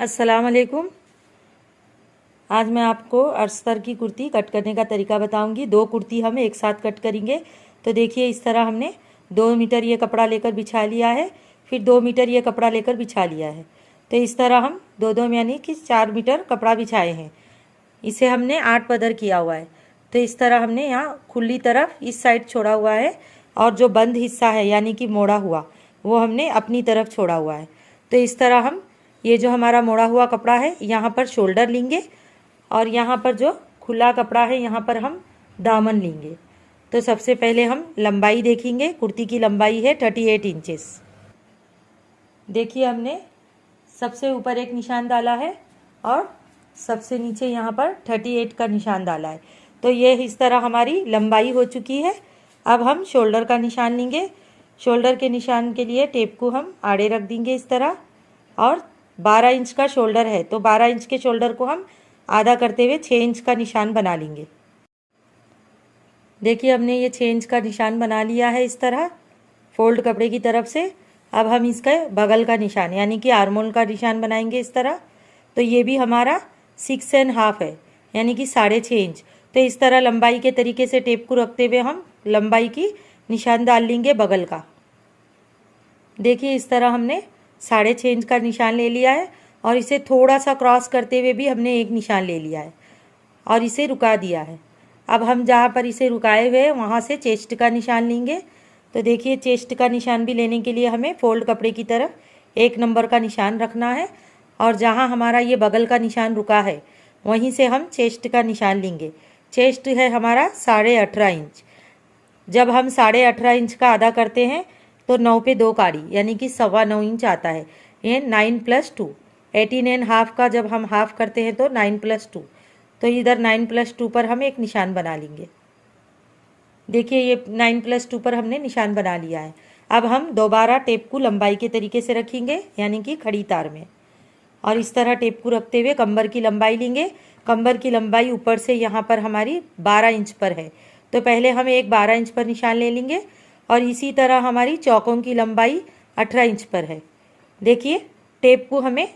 अस्सलाम वालेकुम। आज मैं आपको अस्तर की कुर्ती कट करने का तरीका बताऊंगी। दो कुर्ती हम एक साथ कट करेंगे। तो देखिए इस तरह हमने 2 मीटर ये कपड़ा लेकर बिछा लिया है, फिर 2 मीटर ये कपड़ा लेकर बिछा लिया है। तो इस तरह हम दो यानी कि 4 मीटर कपड़ा बिछाए हैं। इसे हमने 8 पदर किया हुआ है। तो इस तरह हमने यहाँ खुली तरफ इस साइड छोड़ा हुआ है और जो बंद हिस्सा है यानी कि मोड़ा हुआ वो हमने अपनी तरफ छोड़ा हुआ है। तो इस तरह हम ये जो हमारा मोड़ा हुआ कपड़ा है यहाँ पर शोल्डर लेंगे और यहाँ पर जो खुला कपड़ा है यहाँ पर हम दामन लेंगे। तो सबसे पहले हम लंबाई देखेंगे। कुर्ती की लंबाई है 38 इंचेस। देखिए हमने सबसे ऊपर एक निशान डाला है और सबसे नीचे यहाँ पर 38 का निशान डाला है। तो ये इस तरह हमारी लंबाई हो चुकी है। अब हम शोल्डर का निशान लेंगे। शोल्डर के निशान के लिए टेप को हम आड़े रख देंगे इस तरह, और 12 इंच का शोल्डर है तो 12 इंच के शोल्डर को हम आधा करते हुए 6 इंच का निशान बना लेंगे। देखिए हमने ये 6 इंच का निशान बना लिया है इस तरह फोल्ड कपड़े की तरफ से। अब हम इसका बगल का निशान यानी कि आर्मोल का निशान बनाएंगे इस तरह। तो ये भी हमारा 6.5 है यानी कि 6.5 इंच। तो इस तरह लंबाई के तरीके से टेप को रखते हुए हम लंबाई की निशान डाल लेंगे बगल का। देखिए इस तरह हमने 6.5 इंच का निशान ले लिया है और इसे थोड़ा सा क्रॉस करते हुए भी हमने एक निशान ले लिया है और इसे रुका दिया है। अब हम जहाँ पर इसे रुकाए हुए हैं वहाँ से चेस्ट का निशान लेंगे। तो देखिए चेस्ट का निशान भी लेने के लिए हमें फोल्ड कपड़े की तरफ 1 नंबर का निशान रखना है और जहाँ हमारा ये बगल का निशान रुका है वहीं से हम चेस्ट का निशान लेंगे। चेस्ट है हमारा 18.5 इंच। जब हम 18.5 इंच का आधा करते हैं तो 9 पे 2 काड़ी यानी कि 9.25 इंच आता है। ये 9 + 2 18.5 का जब हम हाफ करते हैं तो 9 + 2, तो इधर 9 + 2 पर हम एक निशान बना लेंगे। देखिए ये 9 + 2 पर हमने निशान बना लिया है। अब हम दोबारा टेप को लंबाई के तरीके से रखेंगे यानी कि खड़ी तार में, और इस तरह टेप को रखते हुए कंबर की लंबाई लेंगे। कंबर की लंबाई ऊपर से यहाँ पर हमारी 12 इंच पर है तो पहले हम एक 12 इंच पर निशान ले लेंगे और इसी तरह हमारी चौकों की लंबाई 18 इंच पर है। देखिए टेप को हमें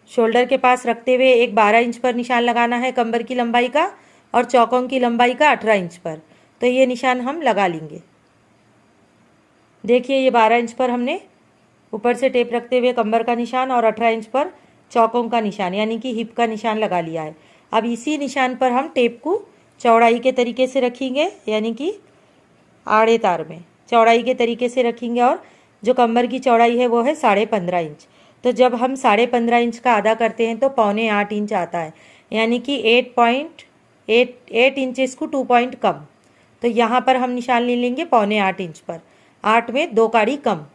शोल्डर के पास रखते हुए एक 12 इंच पर निशान लगाना है कंबर की लंबाई का और चौकों की लंबाई का 18 इंच पर। तो ये निशान हम लगा लेंगे। देखिए ये 12 इंच पर हमने ऊपर से टेप रखते हुए कंबर का निशान और 18 इंच पर चौकों का निशान यानी कि हिप का निशान लगा लिया है। अब इसी निशान पर हम टेप को चौड़ाई के तरीके से रखेंगे यानी कि आड़े तार में चौड़ाई के तरीके से रखेंगे और जो कमर की चौड़ाई है वो है 15.5 इंच। तो जब हम 15.5 इंच का आधा करते हैं तो 7.25 इंच आता है यानी कि 8 इंचेस को 2 पॉइंट कम। तो यहाँ पर हम निशान ले लेंगे 7.25 इंच पर, 8 में 2 काड़ी कम।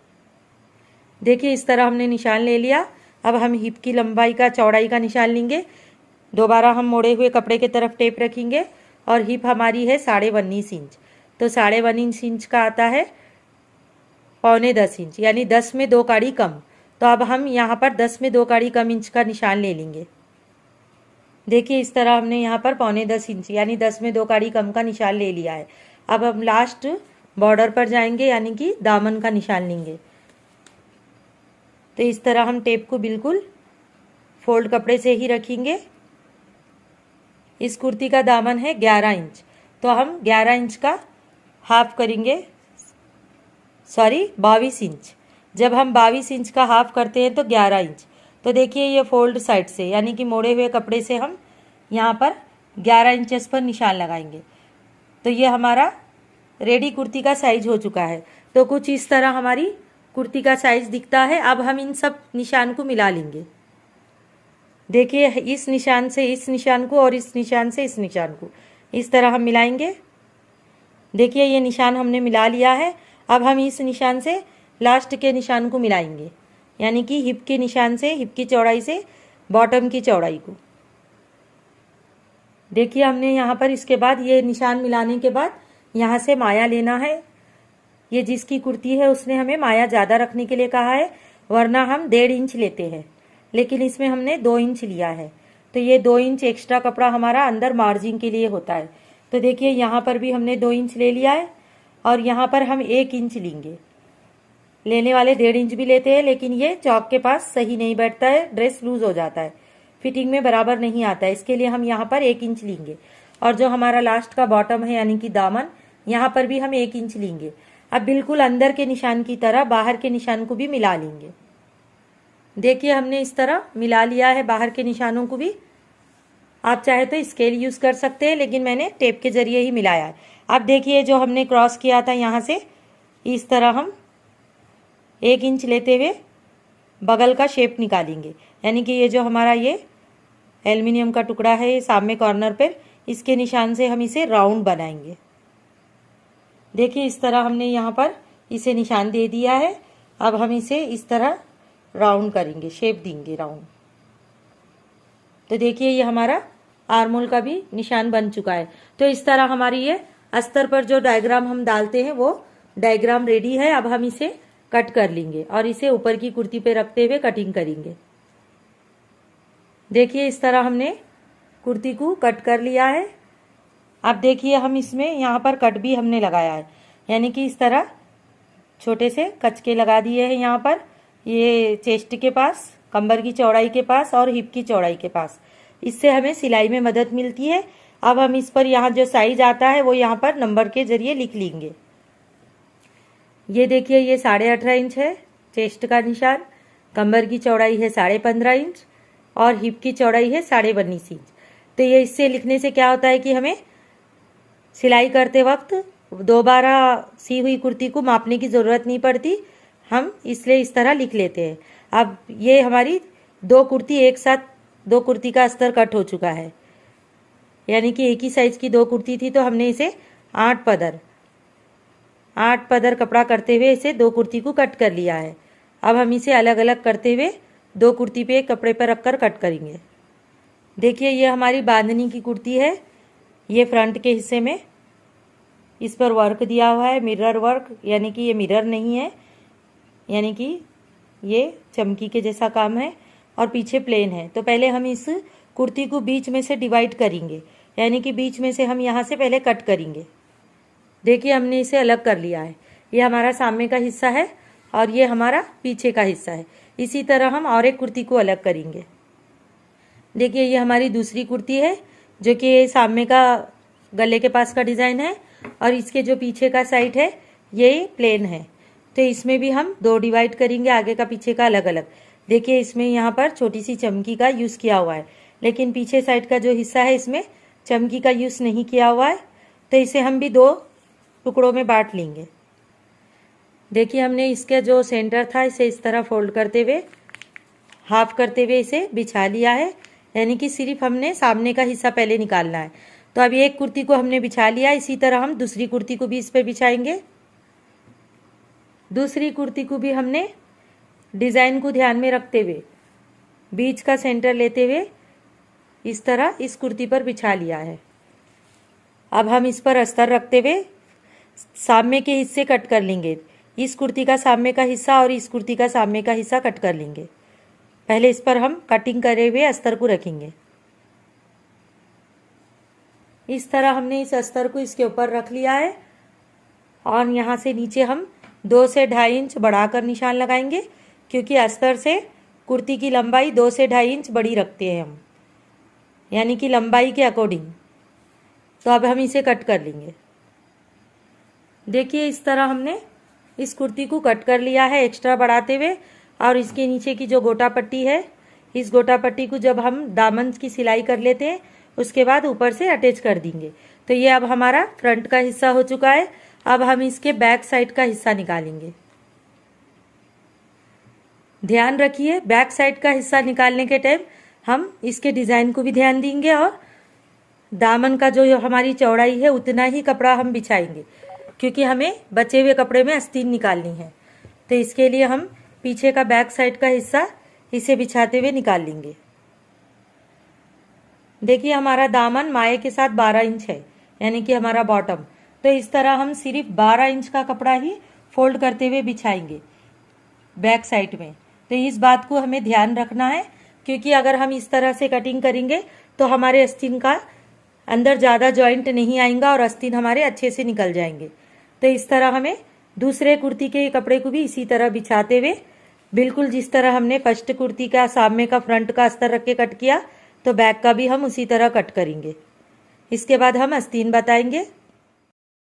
देखिए इस तरह हमने निशान ले लिया। अब हम हिप की लंबाई का चौड़ाई का निशान लेंगे। दोबारा हम मोड़े हुए कपड़े की तरफ टेप रखेंगे और हिप हमारी है 19.5 इंच। तो 19.5 इंच का आता है 9.25 इंच यानी 10 में 2 काड़ी कम। तो अब हम यहाँ पर 10 में 2 काड़ी कम इंच का निशान ले लेंगे। देखिए इस तरह हमने यहाँ पर 9.25 इंच यानी 10 में 2 काड़ी कम का निशान ले लिया है। अब हम लास्ट बॉर्डर पर जाएंगे यानी कि दामन का निशान लेंगे। तो इस तरह हम टेप को बिल्कुल फोल्ड कपड़े से ही रखेंगे। इस कुर्ती का दामन है 11 इंच तो हम 11 इंच का हाफ करेंगे, 22 इंच। जब हम 22 इंच का हाफ करते हैं तो 11 इंच। तो देखिए ये फोल्ड साइड से यानी कि मोड़े हुए कपड़े से हम यहाँ पर 11 इंचेस पर निशान लगाएंगे। तो ये हमारा रेडी कुर्ती का साइज हो चुका है। तो कुछ इस तरह हमारी कुर्ती का साइज दिखता है। अब हम इन सब निशान को मिला लेंगे। देखिए इस निशान से इस निशान को और इस निशान से इस निशान को इस तरह हम मिलाएंगे। देखिए ये निशान हमने मिला लिया है। अब हम इस निशान से लास्ट के निशान को मिलाएंगे यानी कि हिप के निशान से हिप की चौड़ाई से बॉटम की चौड़ाई को। देखिए हमने यहाँ पर इसके बाद ये निशान मिलाने के बाद यहाँ से माया लेना है। ये जिसकी कुर्ती है उसने हमें माया ज़्यादा रखने के लिए कहा है, वरना हम 1.5 इंच लेते हैं, लेकिन इसमें हमने 2 इंच लिया है। तो ये 2 इंच एक्स्ट्रा कपड़ा हमारा अंदर मार्जिन के लिए होता है। तो देखिए यहाँ पर भी हमने 2 इंच ले लिया है और यहाँ पर हम 1 इंच लेंगे। लेने वाले 1.5 इंच भी लेते हैं, लेकिन ये चौक के पास सही नहीं बैठता है, ड्रेस लूज हो जाता है, फिटिंग में बराबर नहीं आता है। इसके लिए हम यहाँ पर 1 इंच लेंगे। और जो हमारा लास्ट का बॉटम है यानी कि दामन, यहाँ पर भी हम 1 इंच लेंगे। अब बिल्कुल अंदर के निशान की तरह बाहर के निशान को भी मिला लेंगे। देखिए हमने इस तरह मिला लिया है बाहर के निशानों को भी। आप चाहे तो स्केल यूज कर सकते हैं, लेकिन मैंने टेप के जरिए ही मिलाया है। अब देखिए जो हमने क्रॉस किया था यहाँ से, इस तरह हम 1 इंच लेते हुए बगल का शेप निकालेंगे। यानी कि ये जो हमारा ये एल्युमिनियम का टुकड़ा है, ये सामने कॉर्नर पर, इसके निशान से हम इसे राउंड बनाएंगे। देखिए इस तरह हमने यहाँ पर इसे निशान दे दिया है। अब हम इसे इस तरह राउंड करेंगे, शेप देंगे राउंड। तो देखिए ये हमारा आर्मोल का भी निशान बन चुका है। तो इस तरह हमारी ये अस्तर पर जो डायग्राम हम डालते हैं वो डायग्राम रेडी है। अब हम इसे कट कर लेंगे और इसे ऊपर की कुर्ती पे रखते हुए कटिंग करेंगे। देखिए इस तरह हमने कुर्ती को कट कर लिया है। अब देखिए हम इसमें यहाँ पर कट भी हमने लगाया है, यानी कि इस तरह छोटे से कचके लगा दिए हैं यहाँ पर, ये चेस्ट के पास, कमर की चौड़ाई के पास और हिप की चौड़ाई के पास। इससे हमें सिलाई में मदद मिलती है। अब हम इस पर यहाँ जो साइज आता है वो यहाँ पर नंबर के जरिए लिख लेंगे। ये देखिए ये 18.5 इंच है चेस्ट का निशान, कमर की चौड़ाई है 15.5 इंच और हिप की चौड़ाई है 19.5 इंच। तो ये इससे लिखने से क्या होता है कि हमें सिलाई करते वक्त दोबारा सी हुई कुर्ती को मापने की ज़रूरत नहीं पड़ती, हम इसलिए इस तरह लिख लेते हैं। अब ये हमारी 2 कुर्ती एक साथ, 2 कुर्ती का अस्तर कट हो चुका है, यानी कि एक ही साइज की 2 कुर्ती थी, तो हमने इसे 8 पदर कपड़ा करते हुए इसे 2 कुर्ती को कट कर लिया है। अब हम इसे अलग अलग करते हुए 2 कुर्ती पे एक कपड़े पर रखकर कट करेंगे। देखिए ये हमारी बांधनी की कुर्ती है। ये फ्रंट के हिस्से में इस पर वर्क दिया हुआ है, मिरर वर्क, यानी कि ये मिरर नहीं है, यानी कि ये चमकी के जैसा काम है और पीछे प्लेन है। तो पहले हम इस कुर्ती को बीच में से डिवाइड करेंगे, यानी कि बीच में से हम यहाँ से पहले कट करेंगे। देखिए हमने इसे अलग कर लिया है। ये हमारा सामने का हिस्सा है और ये हमारा पीछे का हिस्सा है। इसी तरह हम और एक कुर्ती को अलग करेंगे। देखिए ये हमारी दूसरी कुर्ती है, जो कि सामने का गले के पास का डिज़ाइन है और इसके जो पीछे का साइड है ये प्लेन है। तो इसमें भी हम 2 डिवाइड करेंगे, आगे का पीछे का अलग अलग। देखिए इसमें यहाँ पर छोटी सी चमकी का यूज़ किया हुआ है, लेकिन पीछे साइड का जो हिस्सा है इसमें चमकी का यूज़ नहीं किया हुआ है। तो इसे हम भी 2 टुकड़ों में बांट लेंगे। देखिए हमने इसका जो सेंटर था इसे इस तरह फोल्ड करते हुए, हाफ करते हुए इसे बिछा लिया है, यानी कि सिर्फ हमने सामने का हिस्सा पहले निकालना है। तो अब एक कुर्ती को हमने बिछा लिया, इसी तरह हम दूसरी कुर्ती को भी इस पर बिछाएंगे। दूसरी कुर्ती को भी हमने डिज़ाइन को ध्यान में रखते हुए बीच का सेंटर लेते हुए इस तरह इस कुर्ती पर बिछा लिया है। अब हम इस पर अस्तर रखते हुए सामने के हिस्से कट कर लेंगे। इस कुर्ती का सामने का हिस्सा और इस कुर्ती का सामने का हिस्सा कट कर लेंगे। पहले इस पर हम कटिंग करे हुए अस्तर को रखेंगे। इस तरह हमने इस अस्तर को इसके ऊपर रख लिया है और यहाँ से नीचे हम 2 से 2.5 इंच बढ़ाकर निशान लगाएंगे, क्योंकि अस्तर से कुर्ती की लंबाई 2 से 2.5 इंच बड़ी रखते हैं हम, यानी कि लंबाई के अकॉर्डिंग। तो अब हम इसे कट कर लेंगे। देखिए इस तरह हमने इस कुर्ती को कट कर लिया है एक्स्ट्रा बढ़ाते हुए, और इसके नीचे की जो गोटा पट्टी है, इस गोटा पट्टी को जब हम दामन की सिलाई कर लेते हैं उसके बाद ऊपर से अटैच कर देंगे। तो ये अब हमारा फ्रंट का हिस्सा हो चुका है। अब हम इसके बैक साइड का हिस्सा निकालेंगे। ध्यान रखिए बैक साइड का हिस्सा निकालने के टाइम हम इसके डिज़ाइन को भी ध्यान देंगे और दामन का जो हमारी चौड़ाई है उतना ही कपड़ा हम बिछाएंगे, क्योंकि हमें बचे हुए कपड़े में आस्तीन निकालनी है। तो इसके लिए हम पीछे का बैक साइड का हिस्सा इसे बिछाते हुए निकाल लेंगे। देखिए हमारा दामन माए के साथ 12 इंच है, यानी कि हमारा बॉटम। तो इस तरह हम सिर्फ 12 इंच का कपड़ा ही फोल्ड करते हुए बिछाएंगे बैक साइड में। तो इस बात को हमें ध्यान रखना है, क्योंकि अगर हम इस तरह से कटिंग करेंगे तो हमारे आस्तीन का अंदर ज़्यादा जॉइंट नहीं आएगा और आस्तीन हमारे अच्छे से निकल जाएंगे। तो इस तरह हमें दूसरे कुर्ती के कपड़े को भी इसी तरह बिछाते हुए बिल्कुल जिस तरह हमने फर्स्ट कुर्ती का सामने का फ्रंट का अस्तर रख के कट किया, तो बैक का भी हम उसी तरह कट करेंगे। इसके बाद हम आस्तीन बताएंगे।